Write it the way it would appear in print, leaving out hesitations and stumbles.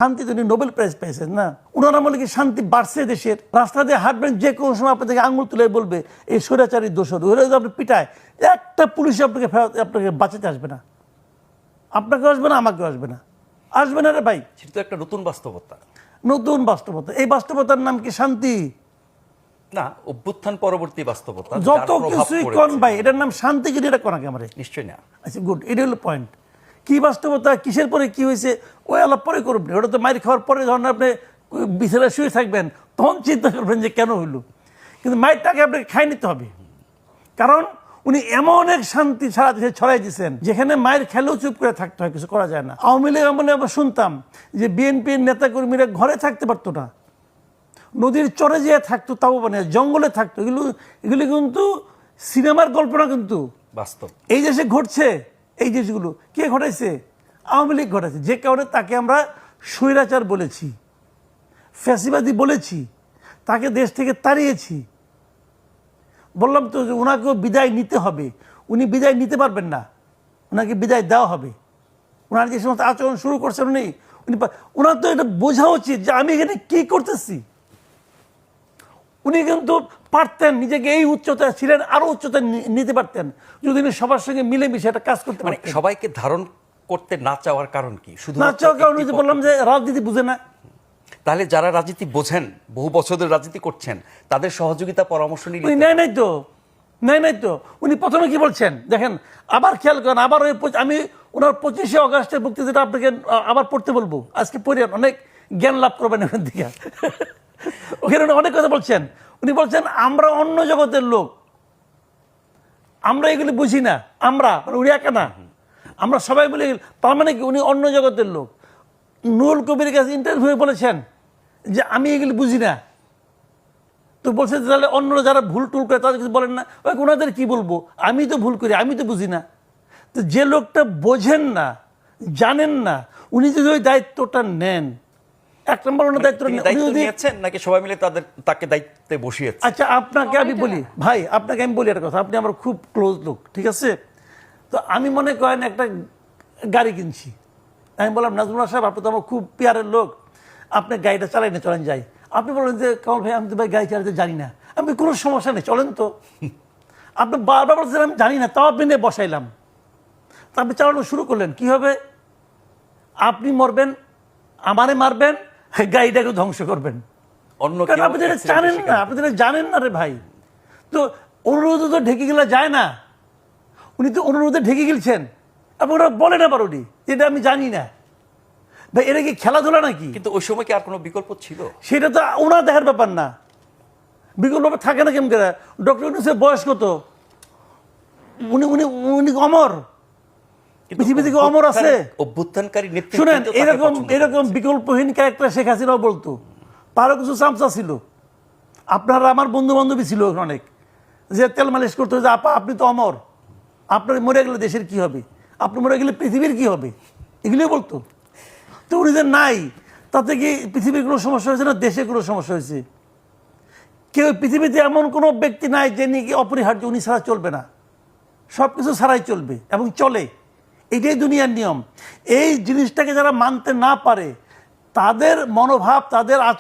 শান্তি তো Nobel prize পেয়েছেন না, ওনারা বলে কি শান্তি বাড়ছে দেশের? রাস্তা দিয়ে হাঁটবেন, যে কোনো সময় আপনাদেরকে আঙুল তুলে বলবে এই স্বৈরাচারী দোষর, ওরা যদি আপনি পিটায়, একটা পুলিশ আপনাকে বাঁচাতে আসবে না, আপনাকে আসবে না, আমাকেও আসবে না, আসবে না রে ভাই। সেটা তো একটা নতুন বাস্তবতা। নতুন বাস্তবতা, এই বাস্তবতার নাম কি শান্তি? না, অভ্যুত্থান পরবর্তী বাস্তবতা, যত কিছুই কোন ভাই, এটার নাম শান্তি কি? এটা কোন আমার নিশ্চয়ই না। আচ্ছা গুড, এটা হলো পয়েন্ট। কি বাস্তবতা, কিসের পরে কি হয়েছে ওই আলাপ পরে করবেন। ওটা তো মায়ের খাওয়ার পরে যখন আপনি বিছানায় শুয়ে থাকবেন তখন চিন্তা করবেন যে কেন হইলো, কিন্তু মায়েরটাকে আপনাকে খাই নিতে হবে। কারণ উনি এমন এক শান্তি সারা দেশে ছড়াই দিচ্ছেন যেখানে মায়ের খেলেও চুপ করে থাকতে হয়, কিছু করা যায় না। আওয়ামী লীগ আমলে আমরা শুনতাম যে বিএনপির নেতাকর্মীরা ঘরে থাকতে পারতো না, নদীর চরে যেয়ে থাকতো, তাও মানে জঙ্গলে থাকতো। এগুলি কিন্তু সিনেমার গল্প না, কিন্তু বাস্তব এই দেশে ঘটছে। এই জিনিসগুলো কে ঘটাইছে? আওয়ামী লীগ ঘটাইছে। যে কারণে তাকে আমরা স্বৈরাচার বলেছি, ফ্যাসিবাদী বলেছি, তাকে দেশ থেকে তাড়িয়েছি। বললাম তো যে ওনাকেও বিদায় নিতে হবে। উনি বিদায় নিতে পারবেন না, ওনাকে বিদায় দেওয়া হবে। ওনার যে সমস্ত আচরণ শুরু করছেন ওনার তো এটা বোঝা উচিত যে আমি এখানে কি করতেছি। উনি কিন্তু পারতেন, নিজেকে এই উচ্চতায় ছিলেন, আরো উচ্চতায় নিতে পারতেন যদি উনি সবার সঙ্গে মিলেমিশে একটা কাজ করতে পারতেন। সবাইকে ধারণ করতে না চাওয়ার কারণ কি? শুধু না চাওয়ার কারণ হচ্ছে বললাম যে রাজনীতি বুঝে না। তাহলে যারা রাজনীতি বোঝেন, বহু বছর ধরে রাজনীতি করছেন, তাদের সহযোগিতা পরামর্শ নিলে নাই তো উনি প্রথমে কি বলছেন দেখেন, আবার খেয়াল করেন। আবার আমি ওনার 25শে অগাস্টের বক্তৃতাটা আপনাকে আবার পড়তে বলবো, আজকে পড়ে অনেক জ্ঞান লাভ করবেন ওখান থেকে। ওখানে অনেক কথা বলছেন। উনি বলছেন আমরা অন্য জগতের লোক, আমরা এগুলি বুঝি না। আমরা উনি একা না, আমরা সবাই বলি। তার মানে কি উনি অন্য জগতের লোক। নুরুল কবির কাছে ইন্টারভিউ বলেছেন যে আমি এগুলি বুঝি না। তো বলছে তাহলে অন্য যারা ভুল টুল করে তাদের কিছু বলেন না। ওনাদের কি বলবো, আমি তো ভুল করি, আমি তো বুঝি না। তো যে লোকটা বোঝেন না, জানেন না, উনি যদি ওই দায়িত্বটা নেন, এক নম্বর দায়িত্ব নিয়েছেন নাকি সবাই মিলে তাকে দায়িত্বে বসিয়েছে? আচ্ছা আপনাকে আমি বলি ভাই, আপনাকে আমি বলি একটা কথা, আপনি আমার খুব ক্লোজ লোক, ঠিক আছে? তো আমি মনে করেন একটা গাড়ি কিনছি, আমি বললাম নাজমুল্লাহ সাহেব আপনি তো আমার খুব পিয়ারের লোক, আপনি গাড়িটা চালাই না, চলেন যাই। আপনি বলেন যে কামাল ভাই আমি তো ভাই গাড়ি চালাতে জানি না। আমি কোনো সমস্যা নেই, চলেন তো। আপনি বারবার বলছেন আমি জানি না, তাও আপনি নিয়ে বসাইলাম। তা আপনি চালানো শুরু করলেন, কি হবে? আপনি মরবেন, আমারে মারবেন, গাড়িটাকে ধ্বংস করবেন। কারণ আপনি যেটা জানেন না, আপনি যেটা জানেন না রে ভাই। তো অনুরোধ তো ঢেকে গেলে যায় না। উনি তো অনুরোধে ঢেকে গেলছেন, আপনি ওরা বলেন আবার উনি যেটা আমি জানি না। ভাই এটা কি খেলাধুলা নাকি? কিন্তু ওই সময় কি আর কোনো বিকল্প ছিল? সেটা তো ওনার দেখার ব্যাপার না। বিকল্প থাকে না কেমন করে? ডক্টর ইউনূসের বয়স কত? উনি উনি উনি অমর, পৃথিবী থেকে অমর আছে। অভ্যুত্থানকারী নেতৃত্ব শুনেন, এরকম বিকল্পহীন ক্যারেক্টার শেখ হাসিনাও বলতো, তারও কিছু চামচা ছিল। আপনারা আমার বন্ধু বান্ধবী ছিল অনেক, যে তেল মালিশ করতো যে আপা আপনি তো অমর, আপনার মরে গেলে দেশের কি হবে, আপনি মরে গেলে পৃথিবীর কি হবে, এগুলোই বলতো। তো উনি যে নাই, তাতে কি পৃথিবীর কোনো সমস্যা হয়েছে না দেশে কোনো সমস্যা হয়েছে? কেউ পৃথিবীতে এমন কোনো ব্যক্তি নাই যে নাকি অপরিহার্য, উনি ছাড়া চলবে না, সব কিছু ছাড়াই চলবে এবং চলে। এটাই দুনিয়ার নিয়ম। এই জিনিসটাকে যারা মানতে না পারে, তাদের মনোভাব, তাদের আচরণ